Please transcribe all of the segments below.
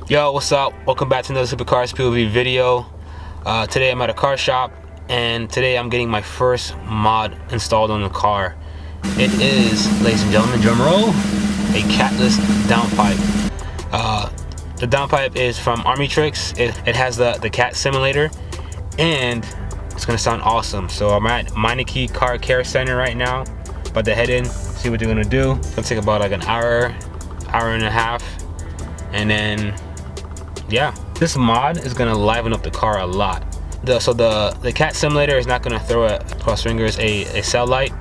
Yo, what's up? Welcome back to another Supercars POV video. Today I'm at a car shop, and today I'm getting my first mod installed on the car. It is, ladies and gentlemen, drum roll, a Catless Downpipe. The downpipe is from Armytrix. It has the cat simulator, and it's gonna sound awesome. So I'm at Meineke Car Care Center right now. About to head in, see what they're gonna do. It's gonna take about like an hour and a half, and then yeah, this mod is gonna liven up the car a lot. The cat simulator is not gonna throw cross fingers a cell light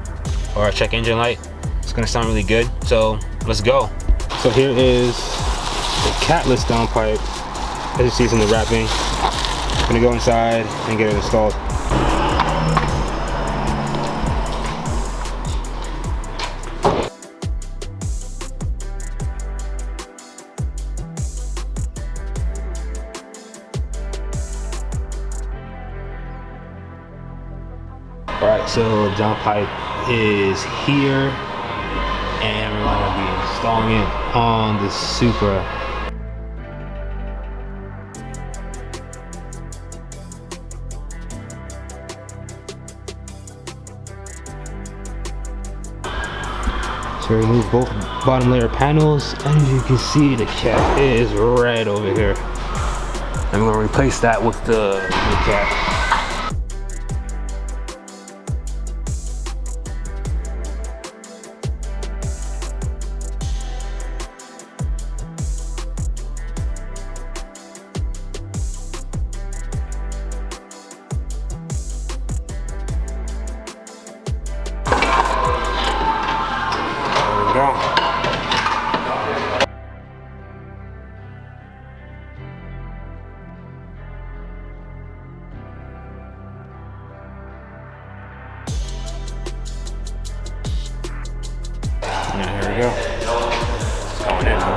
or a check engine light. It's gonna sound really good. So let's go. So here is the Catless Downpipe. As you see, it's in the wrapping. I'm gonna go inside and get it installed. Alright, so the downpipe is here, and we're going to be installing it on the Supra. So remove both bottom layer panels, and as you can see, the cat is red over here. I'm going to replace that with the new cat. Go. Yeah, here we go. It's going in now.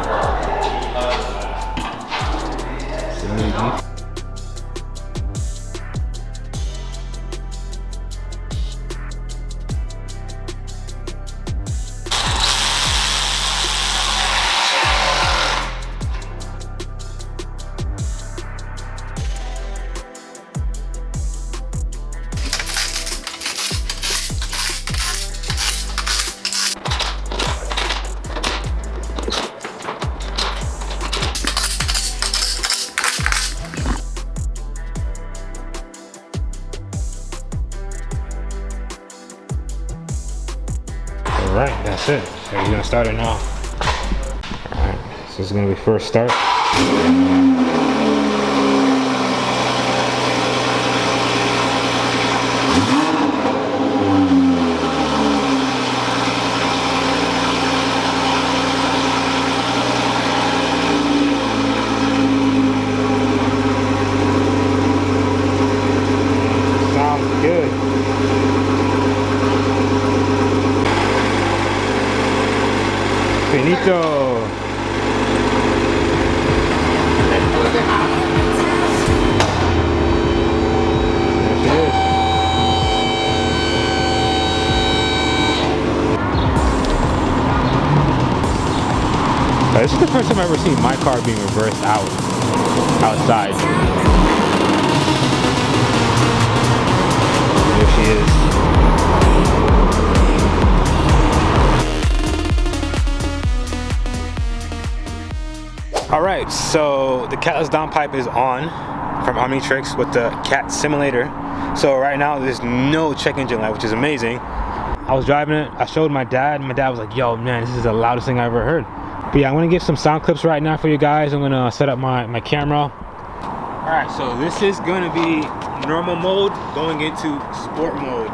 Alright, that's it. So we're gonna start it now. Alright, so this is gonna be first start. Sounds good. Finito. There she is. This is the first time I've ever seen my car being reversed outside. There she is. Alright, so the Catless Downpipe is on from Armytrix with the cat simulator. So right now there's no check engine light, which is amazing. I was driving it, I showed my dad, and my dad was like, yo man, this is the loudest thing I ever heard. But yeah, I'm gonna give some sound clips right now for you guys. I'm gonna set up my camera. Alright, so this is gonna be normal mode going into sport mode.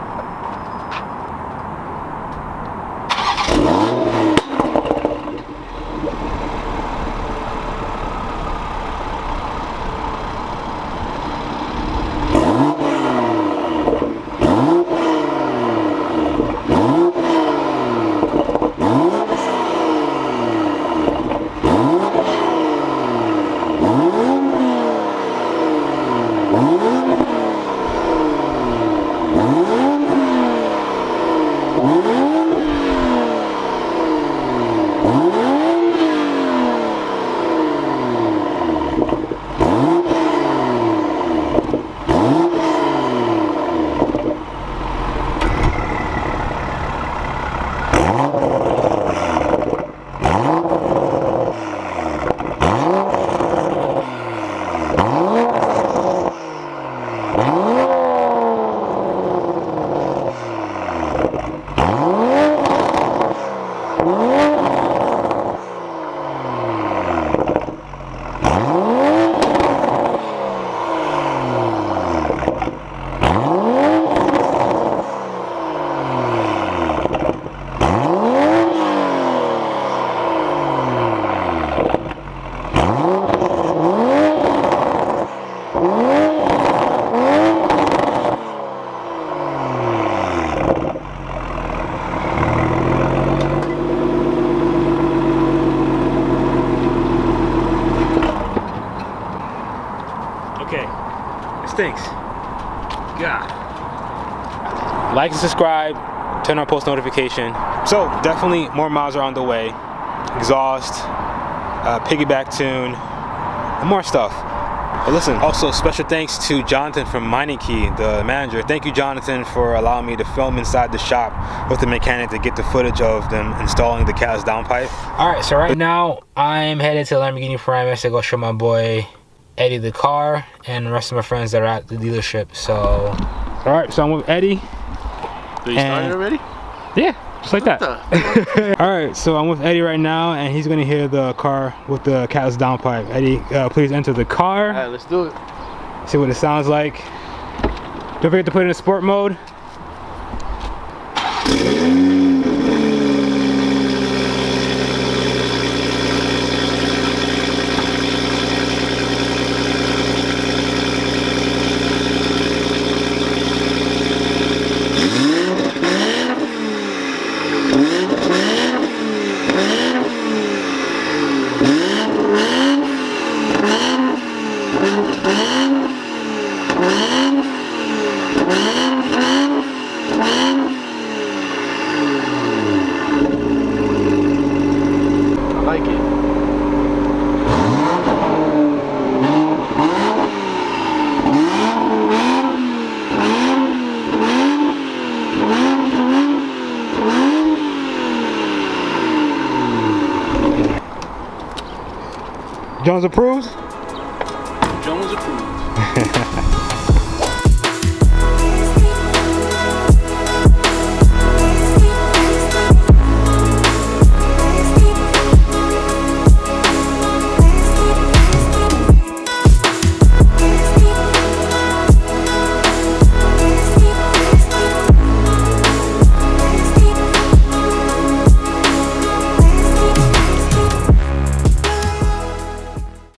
stinks. God. Like and subscribe, turn on post notification. So definitely more miles are on the way. Exhaust, piggyback tune, and more stuff. But listen, also special thanks to Jonathan from Mining Key, the manager. Thank you, Jonathan, for allowing me to film inside the shop with the mechanic to get the footage of them installing the Catless Downpipe. Alright, so right now I'm headed to Lamborghini Paramus to go show my boy Eddie the car and the rest of my friends that are at the dealership. So, alright, so I'm with Eddie. So you started already? Yeah. Just like that. Alright, so I'm with Eddie right now, and he's gonna hear the car with the Catless Downpipe. Eddie, please enter the car. Alright, let's do it. See what it sounds like. Don't forget to put it in sport mode. I like it. Jones approves? Jones approved.